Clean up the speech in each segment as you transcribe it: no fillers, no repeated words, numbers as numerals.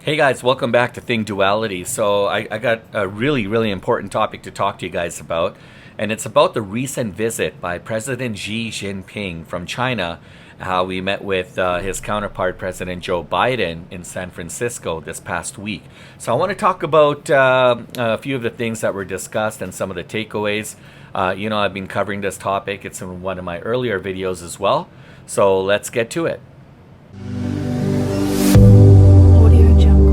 Hey guys, welcome back to Duality. So I got a really important topic to talk to you guys about, and it's about the recent visit by President Xi Jinping from China. How we met with his counterpart, President Joe Biden, in San Francisco this past week. So I want to talk about a few of the things that were discussed and some of the takeaways. I've been covering this topic. It's in one of my earlier videos as well. So let's get to it. Audio Jungle.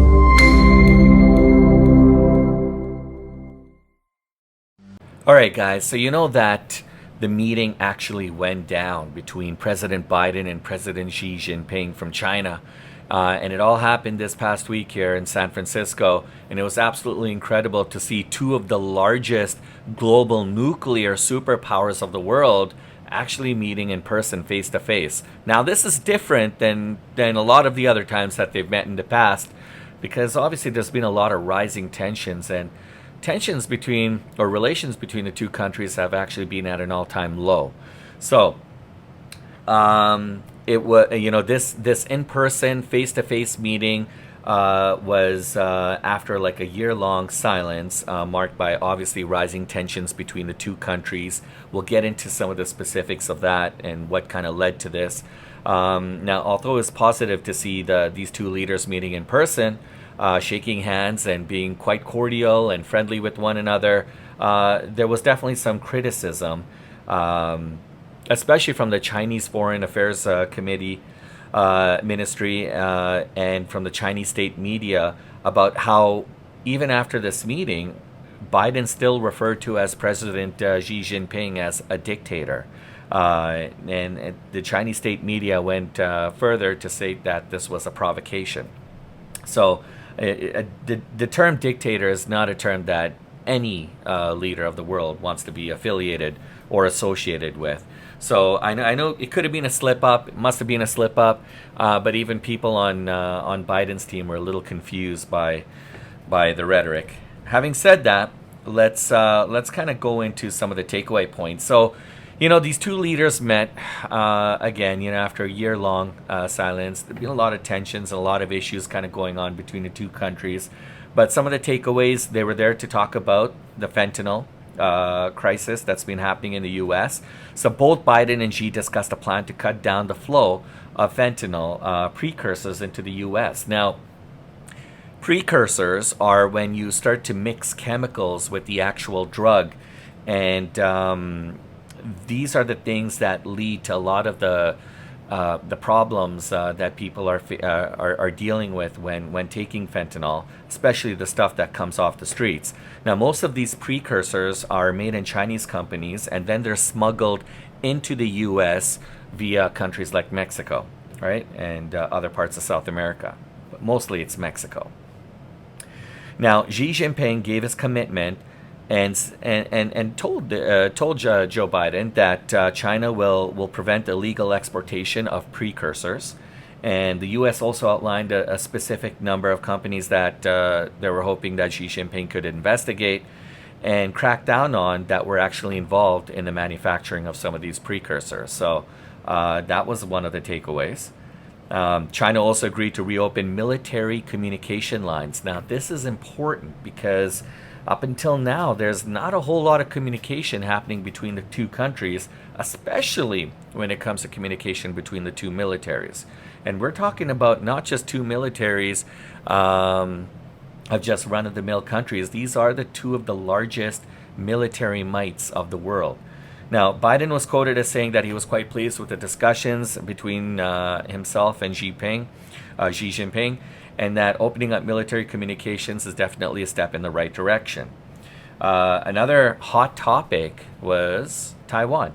All right, guys. So you know that the meeting actually went down between President Biden and President Xi Jinping from China. And it all happened this past week here in San Francisco. And it was absolutely incredible to see two of the largest global nuclear superpowers of the world actually meeting in person, face to face. Now, this is different than a lot of the other times that they've met in the past, because obviously there's been a lot of rising tensions, and tensions between, or relations between, the two countries have actually been at an all-time low. So it was, this in-person, face-to-face meeting was after like a year-long silence, marked by obviously rising tensions between the two countries. We'll get into some of the specifics of that and what kind of led to this. Now, although it's positive to see these two leaders meeting in person, shaking hands and being quite cordial and friendly with one another, there was definitely some criticism, especially from the Chinese Foreign Affairs Committee Ministry and from the Chinese state media, about how even after this meeting, Biden still referred to as President Xi Jinping as a dictator. And the Chinese state media went further to say that this was a provocation. So the term dictator is not a term that any leader of the world wants to be affiliated or associated with. So I know it could have been a slip up. It must have been a slip up. But even people on Biden's team were a little confused by the rhetoric. Having said that, let's kind of go into some of the takeaway points. So, these two leaders met again. After a year-long silence, there's been a lot of tensions and a lot of issues kind of going on between the two countries. But some of the takeaways, they were there to talk about the fentanyl crisis that's been happening in the U.S. So both Biden and Xi discussed a plan to cut down the flow of fentanyl precursors into the U.S. Now, precursors are when you start to mix chemicals with the actual drug, and these are the things that lead to a lot of the problems that people are dealing with when taking fentanyl, especially the stuff that comes off the streets. Now, most of these precursors are made in Chinese companies, and then they're smuggled into the U.S. via countries like Mexico, right, and other parts of South America. But mostly it's Mexico. Now, Xi Jinping gave his commitment and told Joe Biden that China will prevent illegal exportation of precursors, and the U.S. also outlined a specific number of companies that they were hoping that Xi Jinping could investigate and crack down on that were actually involved in the manufacturing of some of these precursors. So that was one of the takeaways. China also agreed to reopen military communication lines. Now, this is important because up until now, there's not a whole lot of communication happening between the two countries, especially when it comes to communication between the two militaries. And we're talking about not just two militaries of just run-of-the-mill countries. These are the two of the largest military mights of the world. Now, Biden was quoted as saying that he was quite pleased with the discussions between himself and Xi Jinping, and that opening up military communications is definitely a step in the right direction. Another hot topic was Taiwan.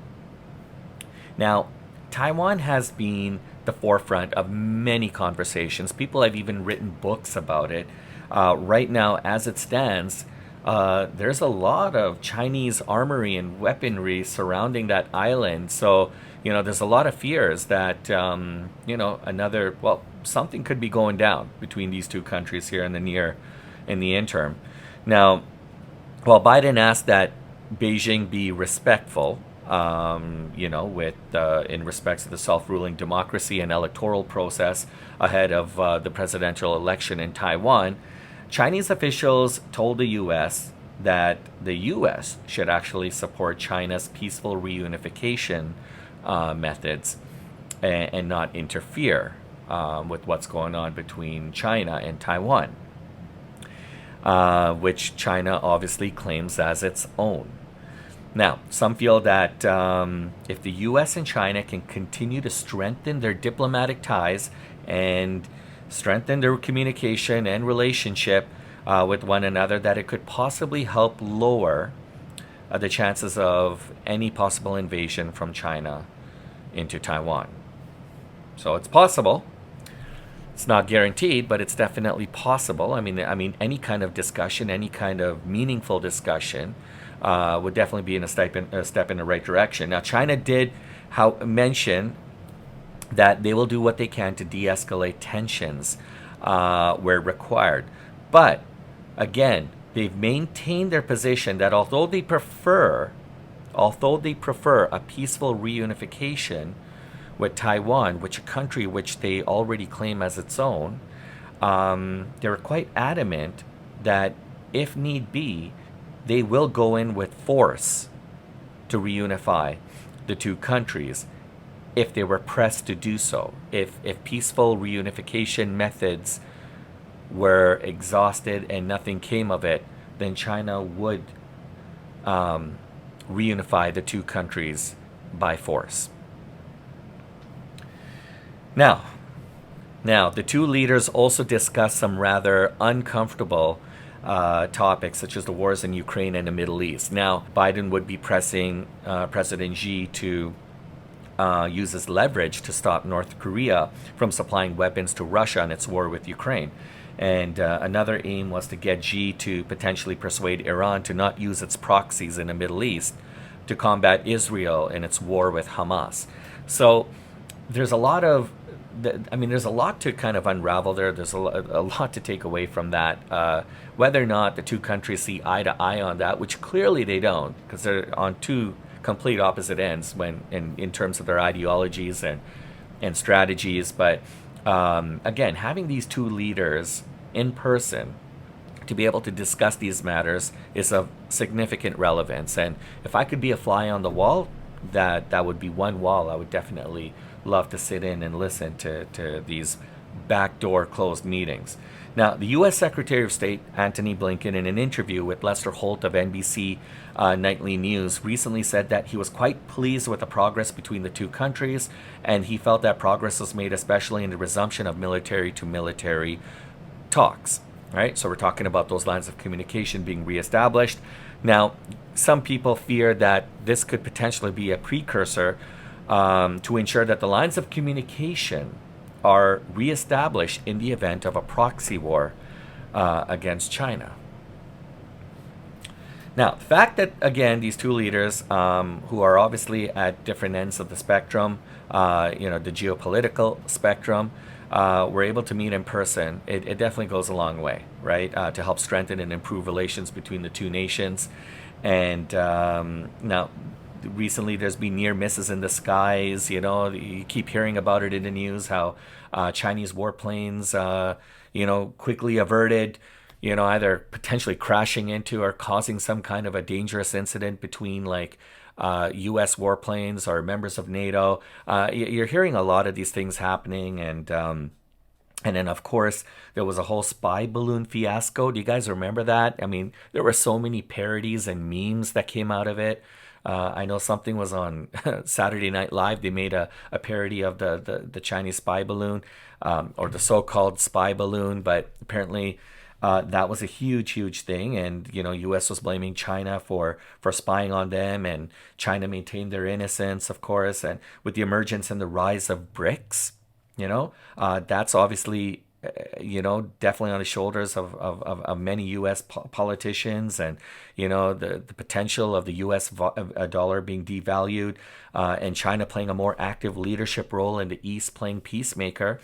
Now, Taiwan has been the forefront of many conversations. People have even written books about it. Right now, as it stands, there's a lot of Chinese armory and weaponry surrounding that island. So, there's a lot of fears that, something could be going down between these two countries here in the interim. Now, while Biden asked that Beijing be respectful with in respects to the self-ruling democracy and electoral process ahead of the presidential election in Taiwan, Chinese officials told the U.S. that the U.S. should actually support China's peaceful reunification methods and not interfere with what's going on between China and Taiwan, which China obviously claims as its own. Now, some feel that if the US and China can continue to strengthen their diplomatic ties and strengthen their communication and relationship with one another, that it could possibly help lower the chances of any possible invasion from China into Taiwan. So it's possible. It's not guaranteed, but it's definitely possible. I mean, any kind of discussion, any kind of meaningful discussion, would definitely be a step in the right direction. Now, China did mention that they will do what they can to de-escalate tensions where required. But again, they've maintained their position that although they prefer a peaceful reunification with Taiwan, which a country which they already claim as its own, they were quite adamant that if need be, they will go in with force to reunify the two countries if they were pressed to do so. If peaceful reunification methods were exhausted and nothing came of it, then China would reunify the two countries by force. Now, the two leaders also discussed some rather uncomfortable topics, such as the wars in Ukraine and the Middle East. Now, Biden would be pressing President Xi to use his leverage to stop North Korea from supplying weapons to Russia in its war with Ukraine. And another aim was to get Xi to potentially persuade Iran to not use its proxies in the Middle East to combat Israel in its war with Hamas. So there's a lot to kind of unravel there. There's a lot to take away from that. Whether or not the two countries see eye to eye on that, which clearly they don't, because they're on two complete opposite ends in terms of their ideologies and strategies. But again, having these two leaders in person to be able to discuss these matters is of significant relevance. And if I could be a fly on the wall, that would be one wall I would definitely love to sit in and listen to these backdoor closed meetings. Now, the U.S. Secretary of State Antony Blinken, in an interview with Lester Holt of NBC Nightly News, recently said that he was quite pleased with the progress between the two countries, and he felt that progress was made especially in the resumption of military-to-military talks. Right? So we're talking about those lines of communication being reestablished. Now, some people fear that this could potentially be a precursor to ensure that the lines of communication are reestablished in the event of a proxy war against China. Now, the fact that, again, these two leaders, who are obviously at different ends of the spectrum, the geopolitical spectrum, were able to meet in person, it definitely goes a long way, right, to help strengthen and improve relations between the two nations. And now, recently there's been near misses in the skies. You keep hearing about it in the news, how Chinese warplanes, quickly averted, either potentially crashing into or causing some kind of a dangerous incident between U.S. warplanes or members of NATO. You're hearing a lot of these things happening, and then, of course, there was a whole spy balloon fiasco. Do you guys remember that? I mean, there were so many parodies and memes that came out of it. I know something was on Saturday Night Live. They made a parody of the Chinese spy balloon, or the so-called spy balloon, but apparently that was a huge thing. And, U.S. was blaming China for spying on them, and China maintained their innocence, of course. And with the emergence and the rise of BRICS, that's obviously, definitely on the shoulders of many U.S. politicians, and, the potential of the U.S. dollar being devalued, and China playing a more active leadership role in the East, playing peacemaker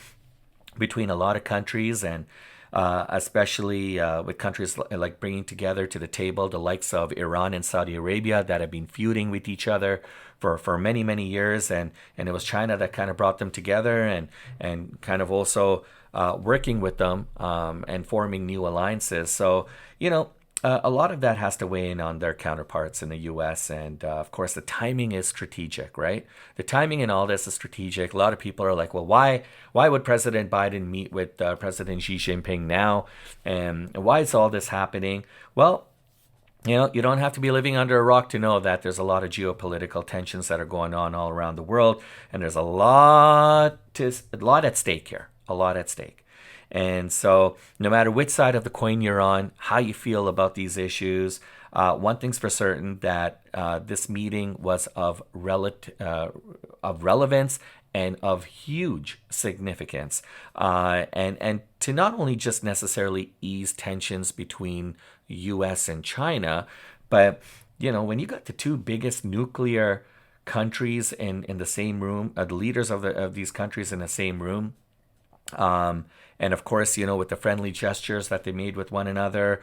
between a lot of countries. And especially with countries like bringing together to the table the likes of Iran and Saudi Arabia that have been feuding with each other for many, many years. And it was China that kind of brought them together and kind of also working with them and forming new alliances. So, a lot of that has to weigh in on their counterparts in the US. And of course, the timing is strategic, right? The timing in all this is strategic. A lot of people are like, well, why would President Biden meet with President Xi Jinping now? And why is all this happening? Well, you don't have to be living under a rock to know that there's a lot of geopolitical tensions that are going on all around the world. And there's a lot at stake here, a lot at stake. And so no matter which side of the coin you're on, how you feel about these issues, one thing's for certain, that this meeting was of relevance and of huge significance. And to not only just necessarily ease tensions between US and China, but, when you got the two biggest nuclear countries in the same room, the leaders of these countries in the same room, and of course, with the friendly gestures that they made with one another,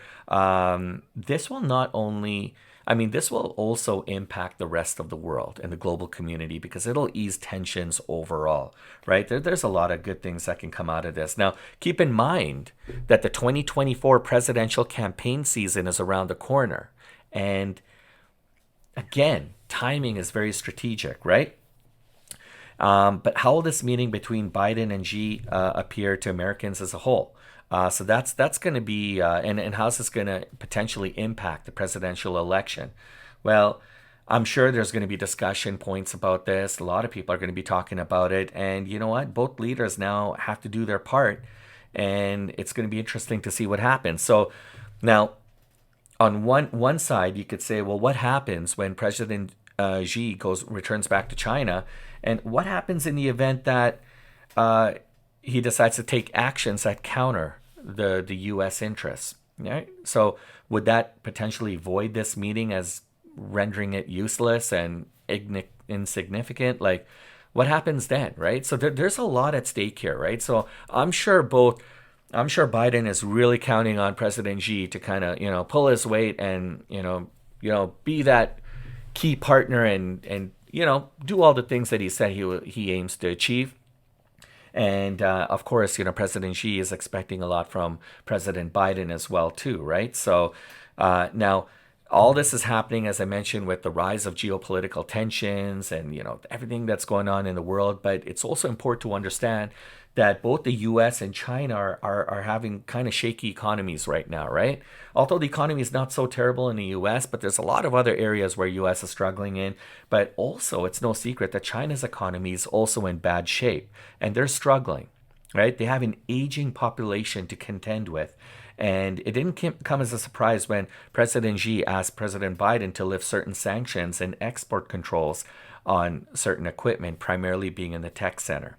this will not only, this will also impact the rest of the world and the global community, because it'll ease tensions overall, right? There's a lot of good things that can come out of this. Now, keep in mind that the 2024 presidential campaign season is around the corner. And again, timing is very strategic, right? But how will this meeting between Biden and Xi appear to Americans as a whole? So that's going to be, and how's this going to potentially impact the presidential election? Well, I'm sure there's going to be discussion points about this. A lot of people are going to be talking about it. And you know what? Both leaders now have to do their part. And it's going to be interesting to see what happens. So now, on one side, you could say, well, what happens when President Xi returns back to China? And what happens in the event that he decides to take actions that counter the U.S. interests? Right? So would that potentially void this meeting as rendering it useless and insignificant? Like, what happens then, right? So there's a lot at stake here, right? So I'm sure Biden is really counting on President Xi to kind of, pull his weight and, be that key partner and do all the things that he said he aims to achieve. And of course, President Xi is expecting a lot from President Biden as well, too, right? So now all this is happening, as I mentioned, with the rise of geopolitical tensions and, everything that's going on in the world. But it's also important to understand that both the U.S. and China are having kind of shaky economies right now, right? Although the economy is not so terrible in the U.S., but there's a lot of other areas where U.S. is struggling in. But also, it's no secret that China's economy is also in bad shape, and they're struggling, right? They have an aging population to contend with. And it didn't come as a surprise when President Xi asked President Biden to lift certain sanctions and export controls on certain equipment, primarily being in the tech center.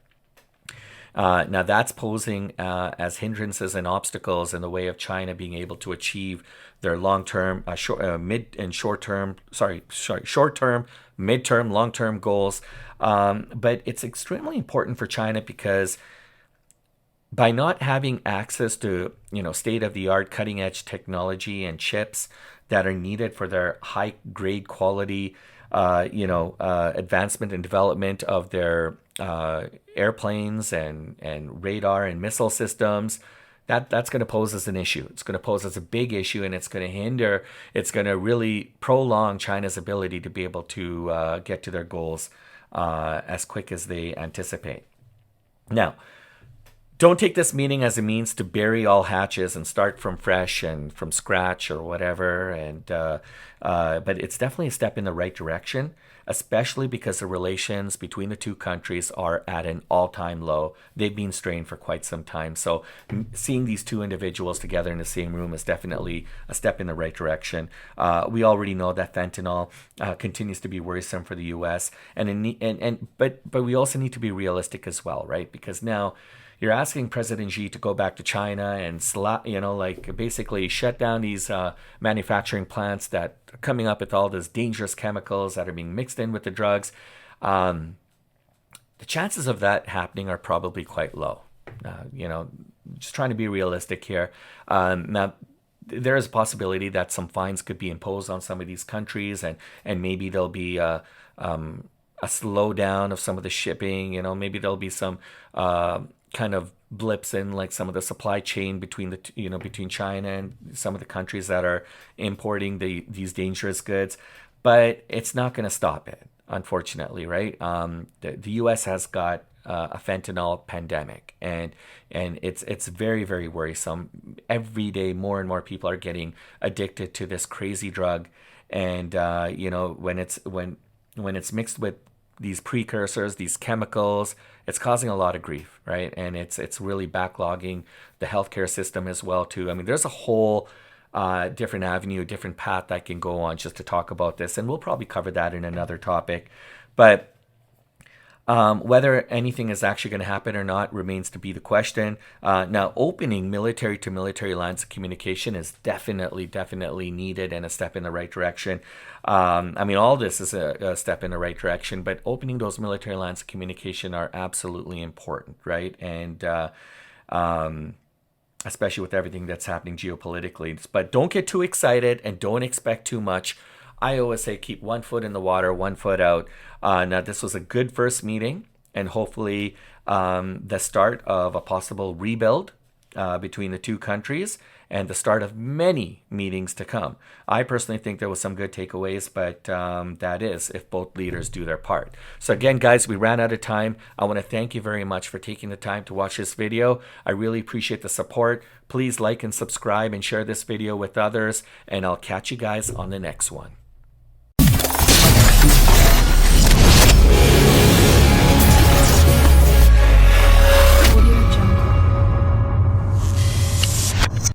Now that's posing as hindrances and obstacles in the way of China being able to achieve their long-term, short-term, mid-term, long-term goals. But it's extremely important for China because by not having access to, state-of-the-art, cutting-edge technology and chips that are needed for their high-grade quality, advancement and development of their airplanes and radar and missile systems, that's going to pose as an issue. It's going to pose as a big issue, and it's going to really prolong China's ability to be able to get to their goals as quick as they anticipate. Now, don't take this meeting as a means to bury all hatches and start from fresh and from scratch or whatever. But it's definitely a step in the right direction, especially because the relations between the two countries are at an all-time low. They've been strained for quite some time. So seeing these two individuals together in the same room is definitely a step in the right direction. We already know that fentanyl continues to be worrisome for the U.S. But we also need to be realistic as well, right? Because now you're asking President Xi to go back to China and basically shut down these manufacturing plants that are coming up with all these dangerous chemicals that are being mixed in with the drugs. The chances of that happening are probably quite low. just trying to be realistic here. Now, there is a possibility that some fines could be imposed on some of these countries, and maybe there'll be a slowdown of some of the shipping. Maybe there'll be some kind of blips in like some of the supply chain between between China and some of the countries that are importing these dangerous goods, but it's not going to stop it, unfortunately, right? The U.S. has got a fentanyl pandemic, and it's very, very worrisome. Every day, more and more people are getting addicted to this crazy drug, and when it's mixed with these precursors, these chemicals, it's causing a lot of grief, right? And it's really backlogging the healthcare system as well too. I mean, there's a whole different avenue, different path I can go on just to talk about this, and we'll probably cover that in another topic. But whether anything is actually going to happen or not remains to be the question. Now, opening military to military lines of communication is definitely needed and a step in the right direction. I mean, all this is a step in the right direction, but opening those military lines of communication are absolutely important, right? And especially with everything that's happening geopolitically. But don't get too excited and don't expect too much. I always say keep one foot in the water, one foot out. Now, this was a good first meeting, and hopefully the start of a possible rebuild between the two countries and the start of many meetings to come. I personally think there was some good takeaways, but that is if both leaders do their part. So again, guys, we ran out of time. I want to thank you very much for taking the time to watch this video. I really appreciate the support. Please like and subscribe and share this video with others, and I'll catch you guys on the next one.